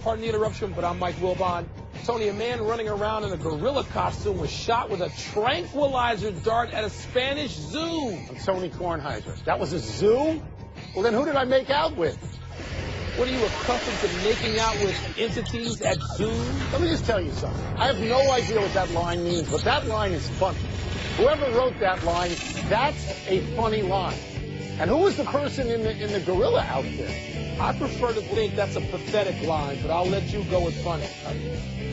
Pardon the interruption, but I'm Mike Wilbon. Tony, a man running around in a gorilla costume was shot with a tranquilizer dart at a Spanish zoo. I'm Tony Kornheiser. That was a zoo? Well, then who did I make out with? What are you accustomed to making out with entities at zoos? Let me just tell you something. I have no idea what that line means, but that line is funny. Whoever wrote that line, that's a funny line. And who was the person in the gorilla outfit? I prefer to think that's a pathetic line, but I'll let you go with funny.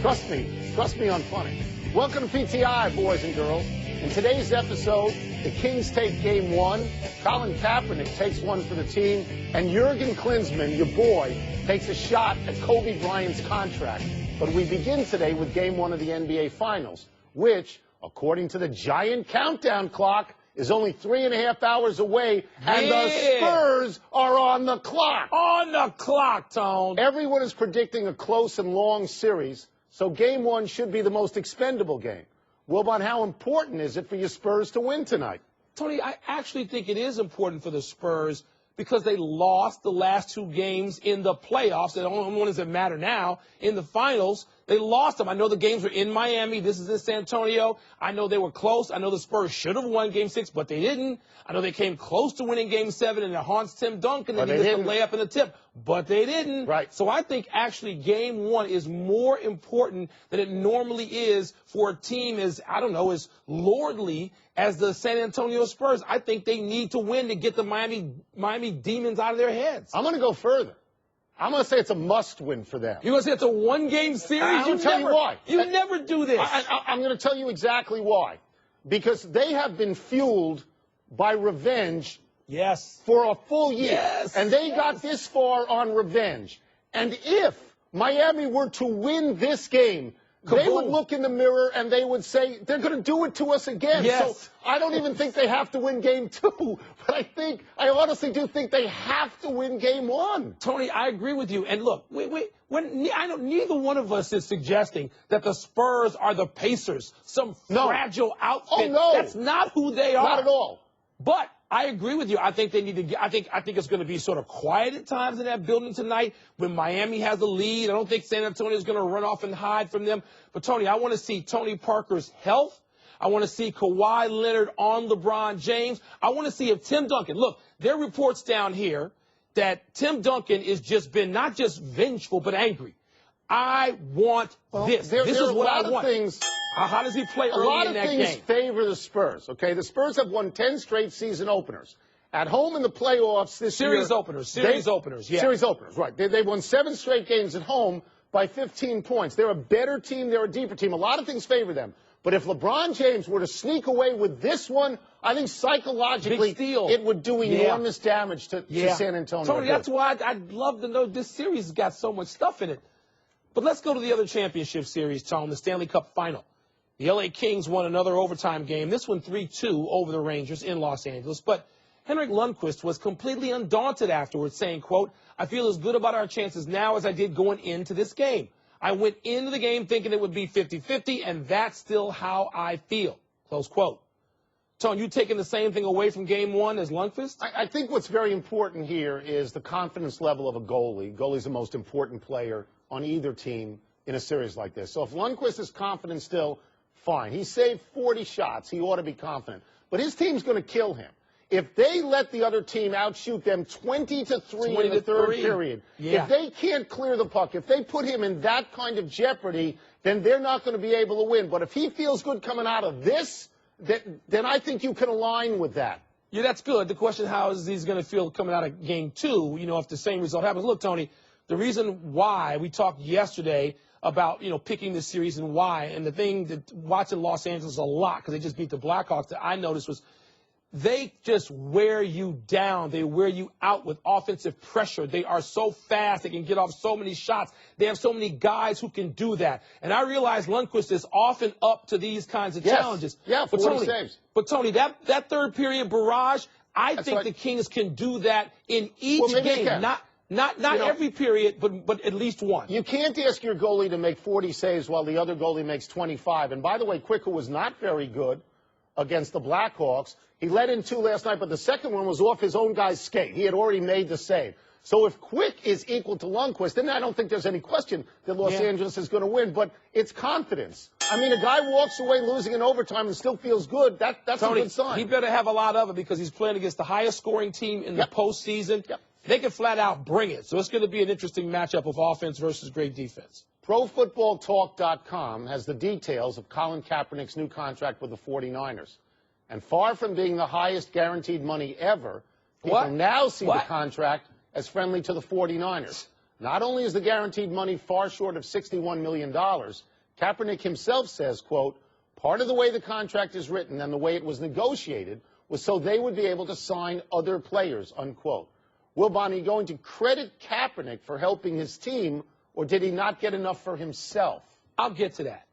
Trust me on funny. Welcome to PTI, boys and girls. In today's episode, the Kings take game one, Colin Kaepernick takes one for the team, and Jurgen Klinsmann, your boy, takes a shot at Kobe Bryant's contract. But we begin today with game one of the NBA Finals, which, according to the giant countdown clock, is only 3.5 hours away, and the Spurs are on the clock. On the clock, Tone. Everyone is predicting a close and long series, so game one should be the most expendable game. Wilbon, how important is it for your Spurs to win tonight? Tony, I actually think it is important for the Spurs because they lost the last two games in the playoffs. The only ones that matter now in the finals. They lost them. I know the games were in Miami. This is in San Antonio. I know they were close. I know the Spurs should have won Game 6, but they didn't. I know they came close to winning Game 7, and it haunts Tim Duncan. And he gets the layup and the tip, but they didn't. Right. So I think actually Game 1 is more important than it normally is for a team as, I don't know, as lordly as the San Antonio Spurs. I think they need to win to get the Miami Demons out of their heads. I'm going to go further. I'm going to say it's a must-win for them. You're going to say it's a one-game series? I'll tell you why. You never do this. I'm going to tell you exactly why. Because they have been fueled by revenge for a full year. And they got this far on revenge. And if Miami were to win this game, they would look in the mirror and they would say, they're going to do it to us again. So I don't even think they have to win game 2. But I honestly do think they have to win game 1. Tony, I agree with you. And look, neither one of us is suggesting that the Spurs are the Pacers, some fragile outfit. Oh, no. That's not who they are. Not at all. But I agree with you. I think they need to get, I think it's going to be sort of quiet at times in that building tonight when Miami has a lead. I don't think San Antonio is going to run off and hide from them. But, Tony, I want to see Tony Parker's health. I want to see Kawhi Leonard on LeBron James. I want to see if Tim Duncan, look, there are reports down here that Tim Duncan has just been not just vengeful but angry. I want this. This is what I want. How does he play early in that game? A lot of things favor the Spurs, okay? The Spurs have won 10 straight season openers. At home in the playoffs this year. Series openers, yeah. Series openers, right. They've won 7 straight games at home by 15 points. They're a better team. They're a deeper team. A lot of things favor them. But if LeBron James were to sneak away with this one, I think psychologically it would do enormous damage to San Antonio. Tony, that's why I'd love to know this series has got so much stuff in it. But let's go to the other championship series, Tom, the Stanley Cup Final. The L.A. Kings won another overtime game, this one 3-2 over the Rangers in Los Angeles. But Henrik Lundqvist was completely undaunted afterwards, saying, quote, I feel as good about our chances now as I did going into this game. I went into the game thinking it would be 50-50, and that's still how I feel, close quote. Tony, you taking the same thing away from game 1 as Lundqvist? I think what's very important here is the confidence level of a goalie. Goalie's the most important player on either team in a series like this. So if Lundqvist is confident still, fine. He saved 40 shots. He ought to be confident. But his team's going to kill him. If they let the other team outshoot them 20-3 in the third period, if they can't clear the puck, if they put him in that kind of jeopardy, then they're not going to be able to win. But if he feels good coming out of this, then I think you can align with that. Yeah, that's good. The question, how is he's going to feel coming out of game 2, if the same result happens? Look, Tony, the reason why we talked yesterday about, picking this series and why, and the thing that watching Los Angeles a lot, because they just beat the Blackhawks, that I noticed was they just wear you down. They wear you out with offensive pressure. They are so fast. They can get off so many shots. They have so many guys who can do that. And I realize Lundqvist is often up to these kinds of challenges. Yeah, 40 saves. But, Tony, that third period barrage, I think the Kings can do that in each game. Not every period, but at least one. You can't ask your goalie to make 40 saves while the other goalie makes 25. And, by the way, Quicker was not very good against the Blackhawks. He let in 2 last night, but the second one was off his own guy's skate. He had already made the save. So if Quick is equal to Lundqvist, then I don't think there's any question that Los Angeles is going to win. But it's confidence. I mean, a guy walks away losing in overtime and still feels good. That's Tony, a good sign. He better have a lot of it because he's playing against the highest scoring team in the postseason. They can flat out bring it. So it's going to be an interesting matchup of offense versus great defense. ProFootballTalk.com has the details of Colin Kaepernick's new contract with the 49ers. And far from being the highest guaranteed money ever, people now see the contract as friendly to the 49ers. Not only is the guaranteed money far short of $61 million, Kaepernick himself says, quote, part of the way the contract is written and the way it was negotiated was so they would be able to sign other players, unquote. Wilbon, are you going to credit Kaepernick for helping his team, or did he not get enough for himself? I'll get to that.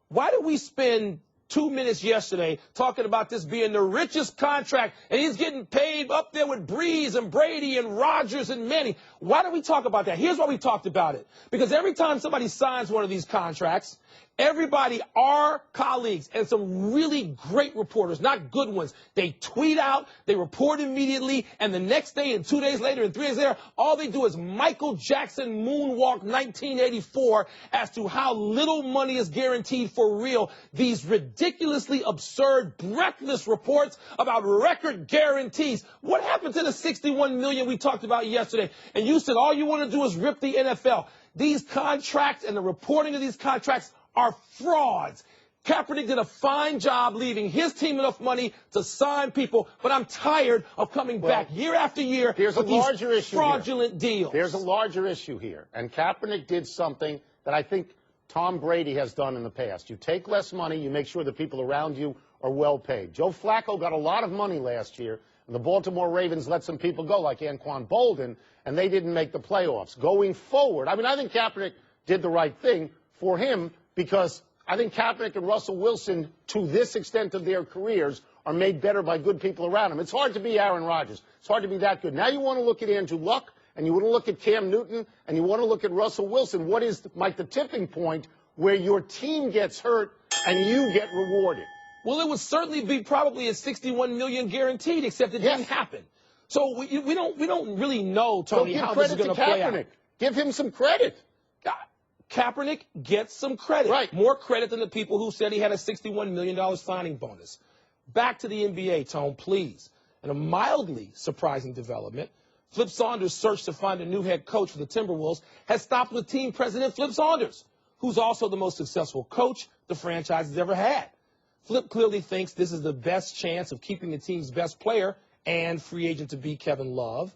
Why did we spend 2 minutes yesterday talking about this being the richest contract, and he's getting paid up there with Breeze and Brady and Rodgers and Manning? Why did we talk about that? Here's why we talked about it. Because every time somebody signs one of these contracts, everybody, our colleagues, and some really great reporters, not good ones, they tweet out, they report immediately, and the next day and 2 days later and 3 days later, all they do is Michael Jackson moonwalk 1984 as to how little money is guaranteed for real. These ridiculously absurd, breathless reports about record guarantees. What happened to the $61 million we talked about yesterday? And you said all you want to do is rip the NFL. These contracts and the reporting of these contracts are frauds. Kaepernick did a fine job leaving his team enough money to sign people, but I'm tired of coming back year after year with these fraudulent deals. There's a larger issue here, and Kaepernick did something that I think Tom Brady has done in the past. You take less money, you make sure the people around you are well paid. Joe Flacco got a lot of money last year, and the Baltimore Ravens let some people go, like Anquan Bolden, and they didn't make the playoffs. Going forward, I mean, I think Kaepernick did the right thing for him, because I think Kaepernick and Russell Wilson, to this extent of their careers, are made better by good people around them. It's hard to be Aaron Rodgers. It's hard to be that good. Now you want to look at Andrew Luck, and you want to look at Cam Newton, and you want to look at Russell Wilson. What is, Mike, the tipping point where your team gets hurt and you get rewarded? Well, it would certainly be probably a $61 million guaranteed, except it didn't happen. So we don't really know, Tony, how this is going to play out. Give him some credit. Kaepernick gets some credit. Right. More credit than the people who said he had a $61 million signing bonus. Back to the NBA, Tone, please. And a mildly surprising development, Flip Saunders' search to find a new head coach for the Timberwolves has stopped with team president Flip Saunders, who's also the most successful coach the franchise has ever had. Flip clearly thinks this is the best chance of keeping the team's best player and free agent to be Kevin Love.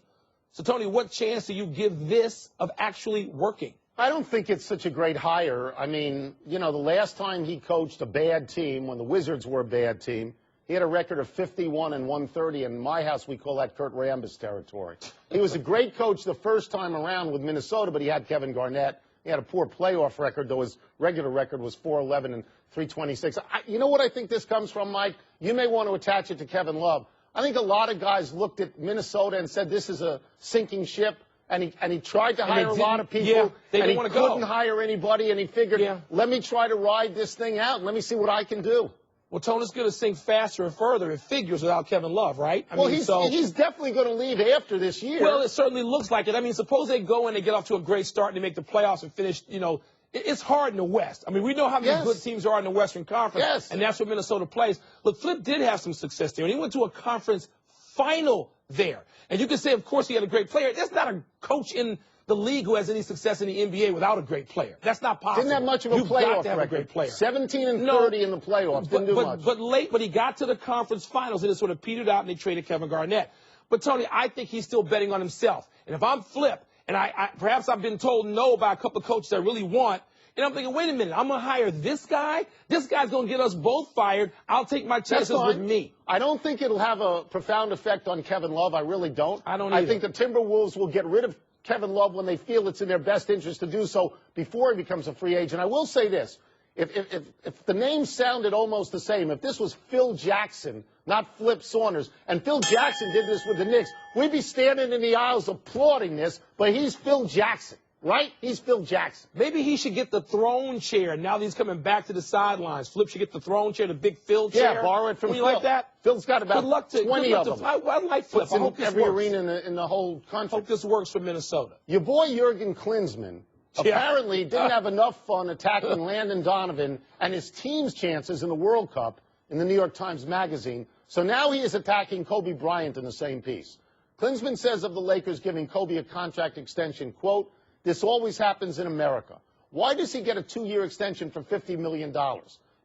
So, Tony, what chance do you give this of actually working? I don't think it's such a great hire. I mean, you know, the last time he coached a bad team, when the Wizards were a bad team, he had a record of 51-130. In my house, we call that Kurt Rambis territory. He was a great coach the first time around with Minnesota, but he had Kevin Garnett. He had a poor playoff record, though his regular record was 411-326. You know what I think this comes from, Mike? You may want to attach it to Kevin Love. I think a lot of guys looked at Minnesota and said this is a sinking ship. And he tried to hire a lot of people, and he couldn't hire anybody, and he figured, let me try to ride this thing out, and let me see what I can do. Well, Tony's going to sink faster and further. It figures without Kevin Love, right? He's definitely going to leave after this year. Well, it certainly looks like it. I mean, suppose they go in and get off to a great start and they make the playoffs and finish, you know, it's hard in the West. I mean, we know how many good teams there are in the Western Conference, and that's where Minnesota plays. Look, Flip did have some success there, and he went to a conference final there. And you can say, of course, he had a great player. There's not a coach in the league who has any success in the NBA without a great player. That's not possible. Didn't have much of a playoff record. A great player. 17-30 in the playoffs. Didn't do much. But he got to the conference finals and it sort of petered out, and they traded Kevin Garnett. But Tony, I think he's still betting on himself. And if I'm Flip, and perhaps I've been told no by a couple of coaches I really want, and I'm thinking, wait a minute, I'm going to hire this guy? This guy's going to get us both fired. I'll take my chances with me. I don't think it'll have a profound effect on Kevin Love. I really don't. I don't either. I think the Timberwolves will get rid of Kevin Love when they feel it's in their best interest to do so before he becomes a free agent. I will say this. If the names sounded almost the same, if this was Phil Jackson, not Flip Saunders, and Phil Jackson did this with the Knicks, we'd be standing in the aisles applauding this, but he's Phil Jackson. right? He's Phil Jackson. Maybe he should get the throne chair now that he's coming back to the sidelines. Flip should get the throne chair, the big Phil chair. Yeah, borrow it from Phil. You like that? Phil's got about 20 of them. I like Flip. Puts in every arena in the whole country. Hope this works for Minnesota. Your boy Jurgen Klinsmann apparently didn't have enough fun attacking Landon Donovan and his team's chances in the World Cup in the New York Times Magazine, so now he is attacking Kobe Bryant in the same piece. Klinsmann says of the Lakers giving Kobe a contract extension, quote, "This always happens in America." Why does he get a 2-year extension for $50 million?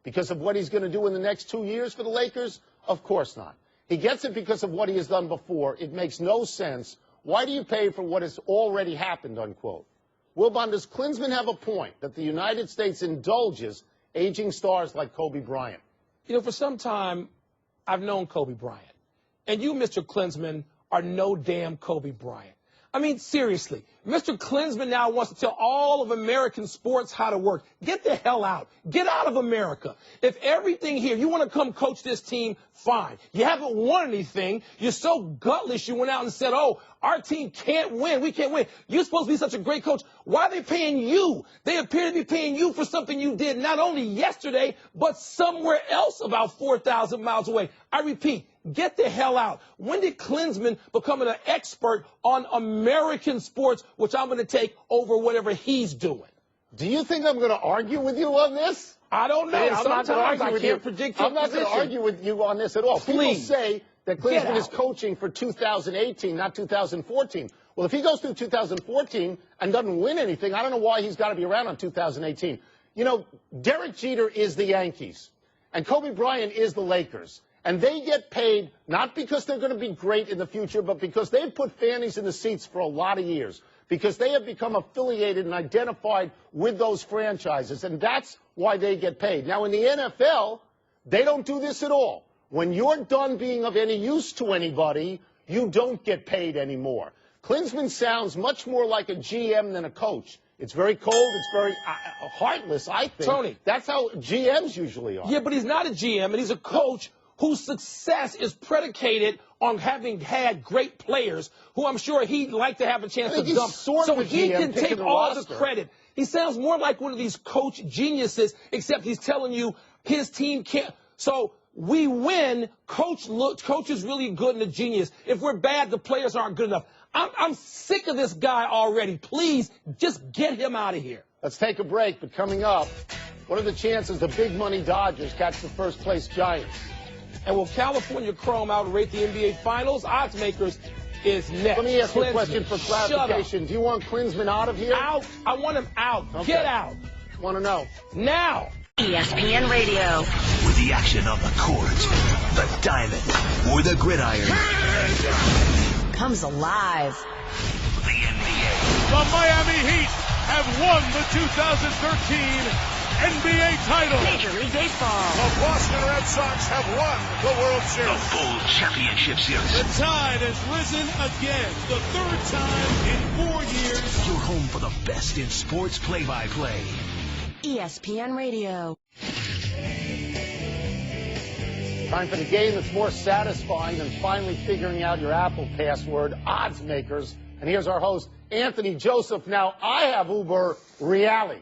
Because of what he's going to do in the next 2 years for the Lakers? Of course not. He gets it because of what he has done before. It makes no sense. Why do you pay for what has already happened, unquote? Wilbon, does Klinsmann have a point that the United States indulges aging stars like Kobe Bryant? You know, for some time, I've known Kobe Bryant. And you, Mr. Klinsmann, are no damn Kobe Bryant. I mean, seriously, Mr. Klinsmann now wants to tell all of American sports how to work. Get the hell out. Get out of America. If everything here, you want to come coach this team, fine. You haven't won anything. You're so gutless you went out and said, oh, our team can't win. We can't win. You're supposed to be such a great coach. Why are they paying you? They appear to be paying you for something you did not only yesterday, but somewhere else about 4,000 miles away. I repeat, get the hell out. When did Klinsmann become an expert on American sports, which I'm going to take over whatever he's doing? Do you think I'm going to argue with you on this? I don't know. Hey, I'm not going to argue with you. Predict your I'm not going to argue with you on this at all. Please. People say that Klinsmann is coaching for 2018, not 2014. Well, if he goes through 2014 and doesn't win anything, I don't know why he's got to be around on 2018. You know, Derek Jeter is the Yankees, and Kobe Bryant is the Lakers. And they get paid not because they're going to be great in the future, but because they've put fannies in the seats for a lot of years, because they have become affiliated and identified with those franchises, and that's why they get paid. Now, in the NFL, they don't do this at all. When you're done being of any use to anybody, you don't get paid anymore. Klinsmann sounds much more like a GM than a coach. It's very cold. It's very heartless, I think. Tony. That's how GMs usually are. Yeah, but he's not a GM, and he's a coach whose success is predicated on having had great players who I'm sure he'd like to have a chance to dump. So he can take all the credit. He sounds more like one of these coach geniuses, except he's telling you his team can't. So we win. Coach is really good and a genius. If we're bad, the players aren't good enough. I'm sick of this guy already. Please, just get him out of here. Let's take a break, but coming up, what are the chances the big money Dodgers catch the first place Giants? And will California Chrome outrate the NBA Finals? Odds makers is next. Let me ask you a question for clarification. Do you want Klinsmann out of here? Out. I want him out. Okay. Get out. Want to know. Now. ESPN Radio. With the action on the court, the diamond, or the gridiron. Comes alive. The NBA. The Miami Heat have won the 2013 NBA title. Major League Baseball. The Boston Red Sox have won the World Series. The Bulls Championship Series. The tide has risen again. The third time in 4 years. You're home for the best in sports play-by-play. ESPN Radio. Time for the game that's more satisfying than finally figuring out your Apple password, Odds Makers. And here's our host, Anthony Joseph. Now, I have Uber reality.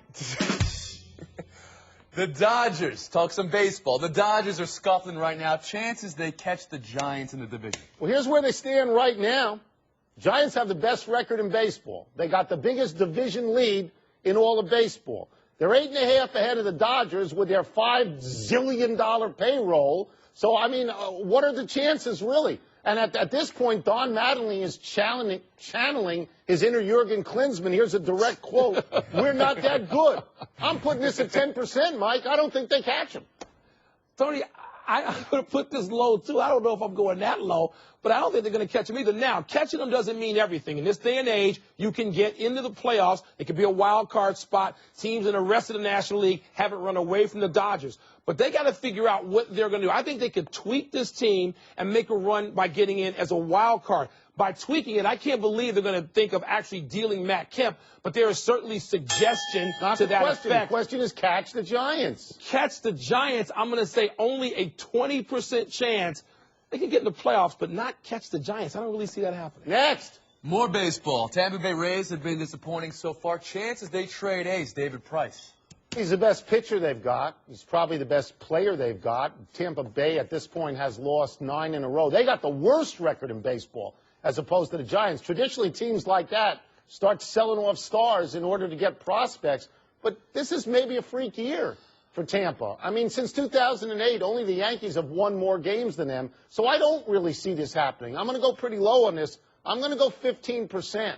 The Dodgers, talk some baseball. The Dodgers are scuffling right now. Chances they catch the Giants in the division. Well, here's where they stand right now. Giants have the best record in baseball. They got the biggest division lead in all of baseball. They're 8.5 ahead of the Dodgers with their $5 zillion payroll. So, I mean, what are the chances, really? And at this point, Don Mattingly is channeling his inner Jurgen Klinsmann. Here's a direct quote. We're not that good. I'm putting this at 10%, Mike. I don't think they catch him. Tony, I'm going to put this low, too. I don't know if I'm going that low, but I don't think they're going to catch him either. Now, catching them doesn't mean everything. In this day and age, you can get into the playoffs. It could be a wild card spot. Teams in the rest of the National League haven't run away from the Dodgers. But they got to figure out what they're going to do. I think they could tweak this team and make a run by getting in as a wild card. By tweaking it, I can't believe they're going to think of actually dealing Matt Kemp, but there is certainly suggestion to that effect. The question is catch the Giants. Catch the Giants, I'm going to say only a 20% chance they can get in the playoffs, but not catch the Giants. I don't really see that happening. Next. More baseball. Tampa Bay Rays have been disappointing so far. Chances they trade ace David Price. He's the best pitcher they've got. He's probably the best player they've got. Tampa Bay at this point has lost 9 in a row. They got the worst record in baseball as opposed to the Giants. Traditionally, teams like that start selling off stars in order to get prospects. But this is maybe a freak year for Tampa. I mean, since 2008, only the Yankees have won more games than them. So I don't really see this happening. I'm going to go pretty low on this. I'm going to go 15%.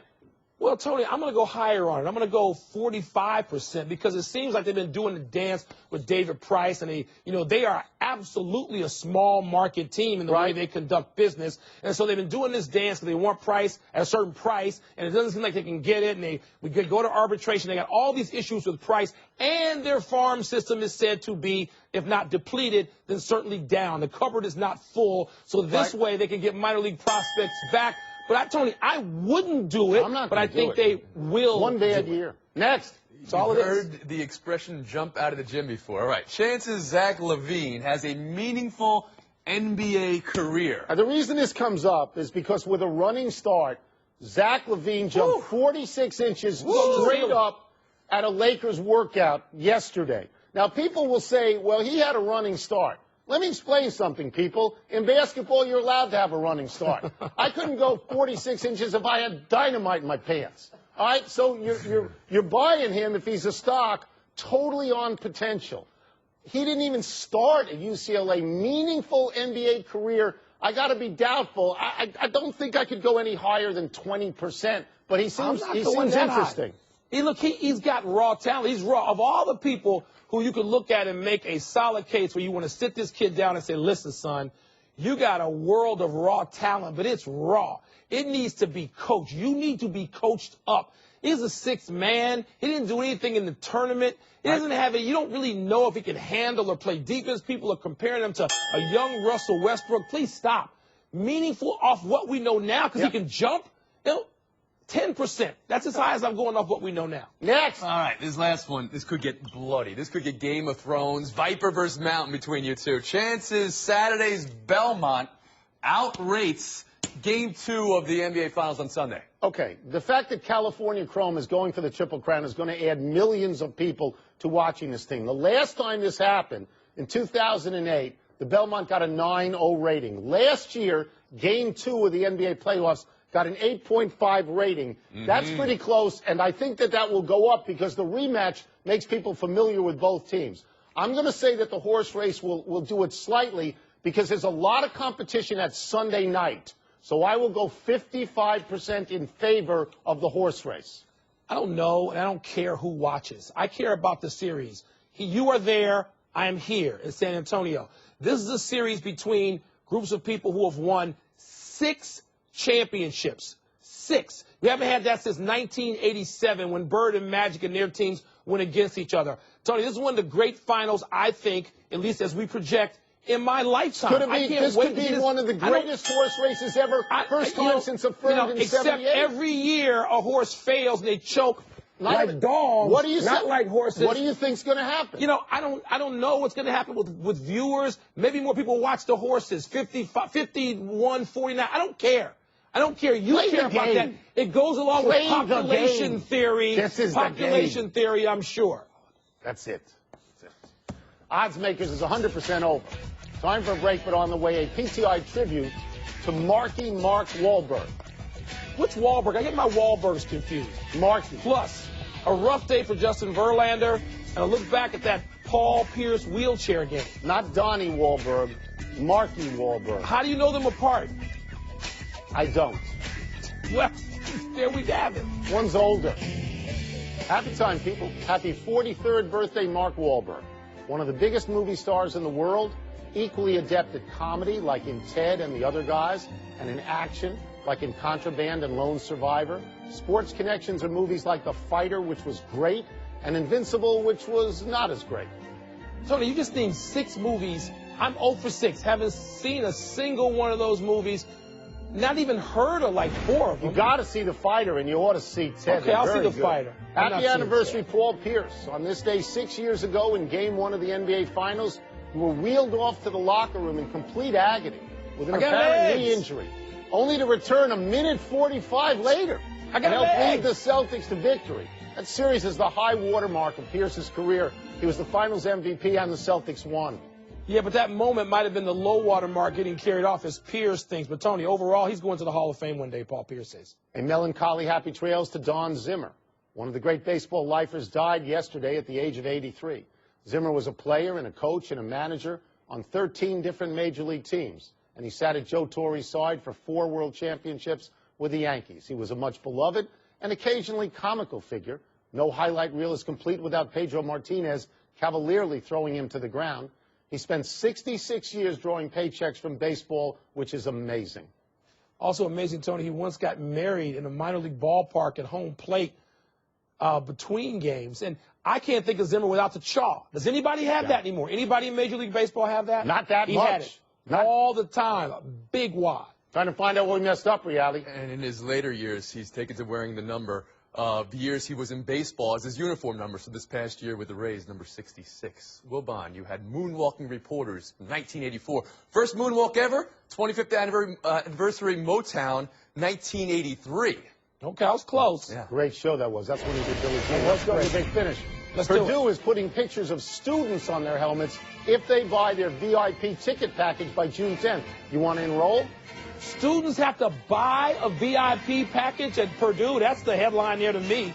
Well, Tony, I'm going to go higher on it. I'm going to go 45% because it seems like they've been doing the dance with David Price, and they are absolutely a small market team in the way they conduct business. And so they've been doing this dance because they want Price at a certain price, and it doesn't seem like they can get it. And we could go to arbitration. They got all these issues with Price, and their farm system is said to be, if not depleted, then certainly down. The cupboard is not full, so this way they can get minor league prospects back. But, Tony, I wouldn't do it, but I think they will. One bad year. Next. That's all it is. You've heard the expression jump out of the gym before. All right. Chances Zach LaVine has a meaningful NBA career. The reason this comes up is because with a running start, Zach LaVine jumped 46 inches straight up at a Lakers workout yesterday. Now, people will say, well, he had a running start. Let me explain something, people. In basketball, you're allowed to have a running start. I couldn't go 46 inches if I had dynamite in my pants. All right? So you're buying him, if he's a stock, totally on potential. He didn't even start at UCLA. Meaningful NBA career. I got to be doubtful. I don't think I could go any higher than 20%, but he seems interesting. He's got raw talent. He's raw. Of all the people who you could look at and make a solid case where you want to sit this kid down and say, listen, son, you got a world of raw talent, but it's raw. It needs to be coached. You need to be coached up. He's a sixth man. He didn't do anything in the tournament. He doesn't have it. You don't really know if he can handle or play defense. People are comparing him to a young Russell Westbrook. Please stop. Meaningful off what we know now because he can jump. 10%. That's as high as I'm going off what we know now. Next. All right, this last one, this could get bloody. This could get Game of Thrones, Viper versus Mountain between you two. Chances Saturday's Belmont outrates Game 2 of the NBA Finals on Sunday. Okay, the fact that California Chrome is going for the Triple Crown is going to add millions of people to watching this thing. The last time this happened, in 2008, the Belmont got a 9.0 rating. Last year, Game 2 of the NBA playoffs got an 8.5 rating. That's pretty close, and I think that will go up because the rematch makes people familiar with both teams. I'm going to say that the horse race will do it slightly because there's a lot of competition at Sunday night. So I will go 55% in favor of the horse race. I don't know, and I don't care who watches. I care about the series. You are there. I am here in San Antonio. This is a series between groups of people who have won 6 championships. 6. We haven't had that since 1987 when Bird and Magic and their teams went against each other. Tony, this is one of the great finals, I think, at least as we project, in my lifetime. This could be one of the greatest horse races ever. First time since a firm in 78. Except every year a horse fails and they choke like dogs, not like horses. What do you think's going to happen? I don't know what's going to happen with viewers. Maybe more people watch the horses. 51, 49. I don't care. I don't care. You care about that. It goes along with population theory. This is population theory, I'm sure. That's it. Odds Makers is 100% over. Time for a break, but on the way, a PTI tribute to Mark Wahlberg. Which Wahlberg? I get my Wahlbergs confused. Marky. Plus, a rough day for Justin Verlander, and a look back at that Paul Pierce wheelchair game. Not Donnie Wahlberg, Marky Wahlberg. How do you know them apart? I don't. Well, there we have it. One's older. Happy time, people. Happy 43rd birthday, Mark Wahlberg. One of the biggest movie stars in the world, equally adept at comedy, like in Ted and the Other Guys, and in action, like in Contraband and Lone Survivor. Sports connections are movies like The Fighter, which was great, and Invincible, which was not as great. Tony, you just named 6 movies. I'm 0 for 6. Haven't seen a single one of those movies. Not even heard of like 4 of them. You got to see The Fighter, and you ought to see Ted. Okay, I'll see The Fighter. Happy anniversary, Paul Pierce. On this day 6 years ago in Game 1 of the NBA Finals, you were wheeled off to the locker room in complete agony. with an apparent knee injury, only to return a minute 45 later and help lead the Celtics to victory. That series is the high watermark of Pierce's career. He was the Finals MVP and the Celtics won. Yeah, but that moment might have been the low water mark getting carried off as Pierce thinks. But, Tony, overall, he's going to the Hall of Fame one day, Paul Pierce says. A melancholy happy trails to Don Zimmer. One of the great baseball lifers died yesterday at the age of 83. Zimmer was a player and a coach and a manager on 13 different major league teams. And he sat at Joe Torre's side for 4 world championships with the Yankees. He was a much beloved and occasionally comical figure. No highlight reel is complete without Pedro Martinez cavalierly throwing him to the ground. He spent 66 years drawing paychecks from baseball, which is amazing. Also amazing, Tony, he once got married in a minor league ballpark at home plate between games. And I can't think of Zimmer without the chaw. Does anybody have that anymore? Anybody in Major League Baseball have that? Not that he much. Had it all the time. A big wad. Trying to find out what we messed up, Reality. And in his later years, he's taken to wearing the number of the years he was in baseball as his uniform number. So this past year with the Rays, number 66. Wilbon, you had moonwalking reporters, 1984. First moonwalk ever, 25th anniversary Motown, 1983. Okay, I was close. Yeah. Great show that was. That's when he did Billie Jean. Let's go to the big finish. Purdue is putting pictures of students on their helmets if they buy their VIP ticket package by June 10th. You want to enroll? Students have to buy a VIP package at Purdue. That's the headline there to me.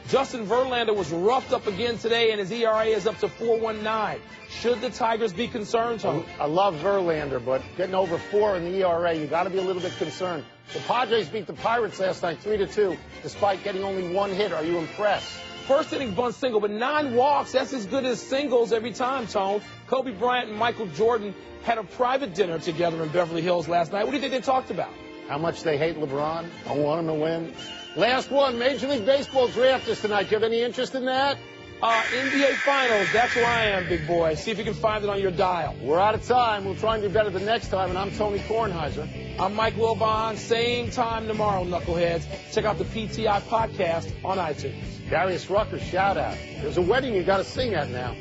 Justin Verlander was roughed up again today, and his ERA is up to 4.19. Should the Tigers be concerned, Tony? I love Verlander, but getting over 4 in the ERA, you got to be a little bit concerned. The Padres beat the Pirates last night 3-2, despite getting only 1 hit. Are you impressed? First inning bunt single, but 9 walks. That's as good as singles every time, Tone. Kobe Bryant and Michael Jordan had a private dinner together in Beverly Hills last night. What do you think they talked about? How much they hate LeBron. I want him to win. Last one, Major League Baseball draft is tonight. Do you have any interest in that? NBA Finals. That's where I am, big boy. See if you can find it on your dial. We're out of time. We'll try and do better the next time. And I'm Tony Kornheiser. I'm Mike Wilbon. Same time tomorrow, knuckleheads. Check out the PTI podcast on iTunes. Darius Rucker, shout out. There's a wedding you got to sing at now.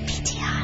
PTI.